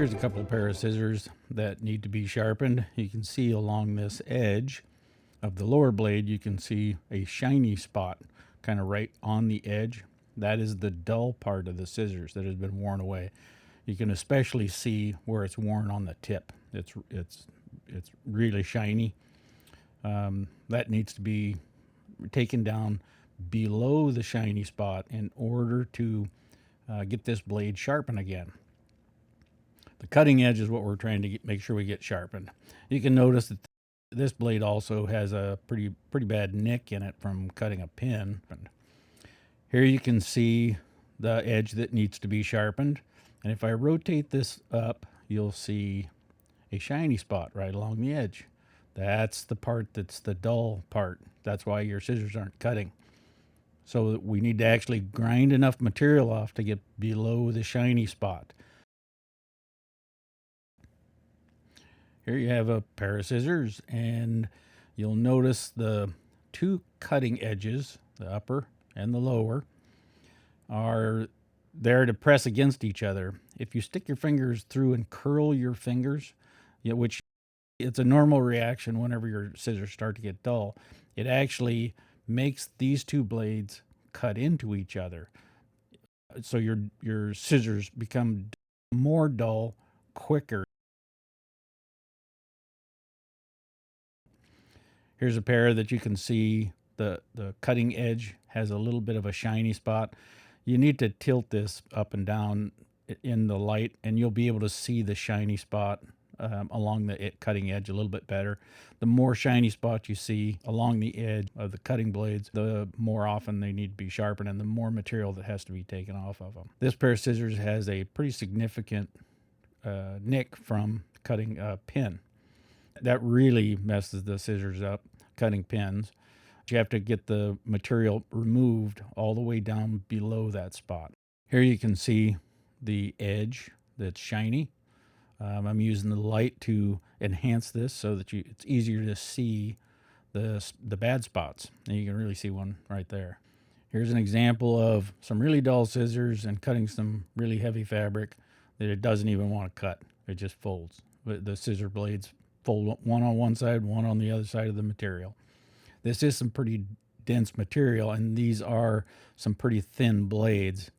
Here's a couple of pair of scissors that need to be sharpened. You can see along this edge of the lower blade, you can see a shiny spot kind of right on the edge. That is the dull part of the scissors that has been worn away. You can especially see where it's worn on the tip. It's really shiny. That needs to be taken down below the shiny spot in order to get this blade sharpened again. The cutting edge is what we're trying to make sure we get sharpened. You can notice that this blade also has a pretty bad nick in it from cutting a pin. Here you can see the edge that needs to be sharpened. And if I rotate this up, you'll see a shiny spot right along the edge. That's the part that's the dull part. That's why your scissors aren't cutting. So we need to actually grind enough material off to get below the shiny spot. Here you have a pair of scissors, and you'll notice the two cutting edges, the upper and the lower, are there to press against each other. If you stick your fingers through and curl your fingers, which it's a normal reaction whenever your scissors start to get dull, it actually makes these two blades cut into each other. So your scissors become more dull quicker. Here's a pair that you can see the cutting edge has a little bit of a shiny spot. You need to tilt this up and down in the light, and you'll be able to see the shiny spot along the cutting edge a little bit better. The more shiny spots you see along the edge of the cutting blades, the more often they need to be sharpened and the more material that has to be taken off of them. This pair of scissors has a pretty significant nick from cutting a pin. That really messes the scissors up, cutting pins. You have to get the material removed all the way down below that spot. Here you can see the edge that's shiny. I'm using the light to enhance this so that it's easier to see the bad spots. And you can really see one right there. Here's an example of some really dull scissors and cutting some really heavy fabric that it doesn't even want to cut. It just folds. The scissor blades fold one on one side, one on the other side of the material. This is some pretty dense material, and these are some pretty thin blades.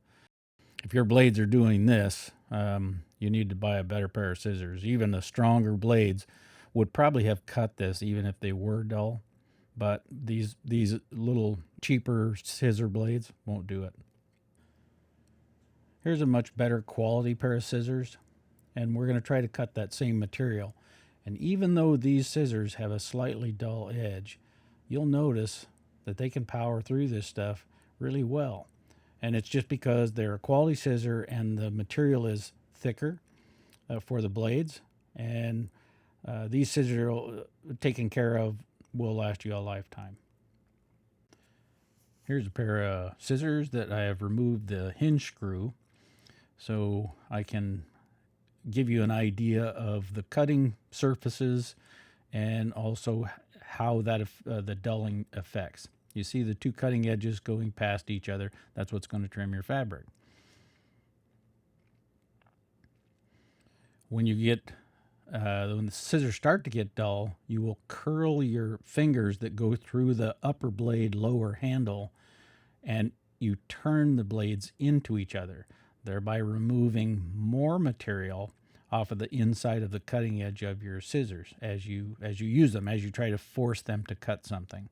If your blades are doing this, you need to buy a better pair of scissors. Even the stronger blades would probably have cut this even if they were dull, but these little cheaper scissor blades won't do it. Here's a much better quality pair of scissors, and we're going to try to cut that same material. And even though these scissors have a slightly dull edge, you'll notice that they can power through this stuff really well. And it's just because they're a quality scissor and the material is thicker for the blades. And these scissors taken care of will last you a lifetime. Here's a pair of scissors that I have removed the hinge screw so I can give you an idea of the cutting surfaces and also how that the dulling affects. You see the two cutting edges going past each other. That's what's going to trim your fabric. When the scissors start to get dull, you will curl your fingers that go through the upper blade lower handle, and you turn the blades into each other, thereby removing more material off of the inside of the cutting edge of your scissors as you use them, as you try to force them to cut something.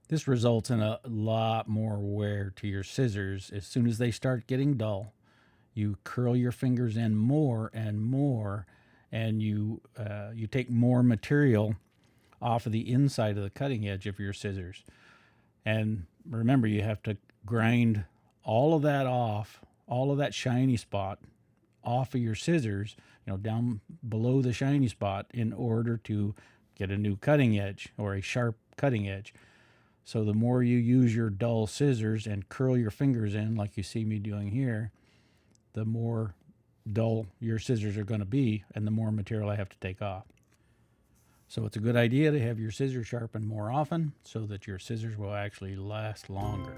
This results in a lot more wear to your scissors. As soon as they start getting dull, you curl your fingers in more and more, and you take more material off of the inside of the cutting edge of your scissors. And remember, you have to grind all of that off, all of that shiny spot off of your scissors, down below the shiny spot, in order to get a new cutting edge or a sharp cutting edge. So the more you use your dull scissors and curl your fingers in, like you see me doing here, the more dull your scissors are going to be and the more material I have to take off. So it's a good idea to have your scissors sharpened more often so that your scissors will actually last longer.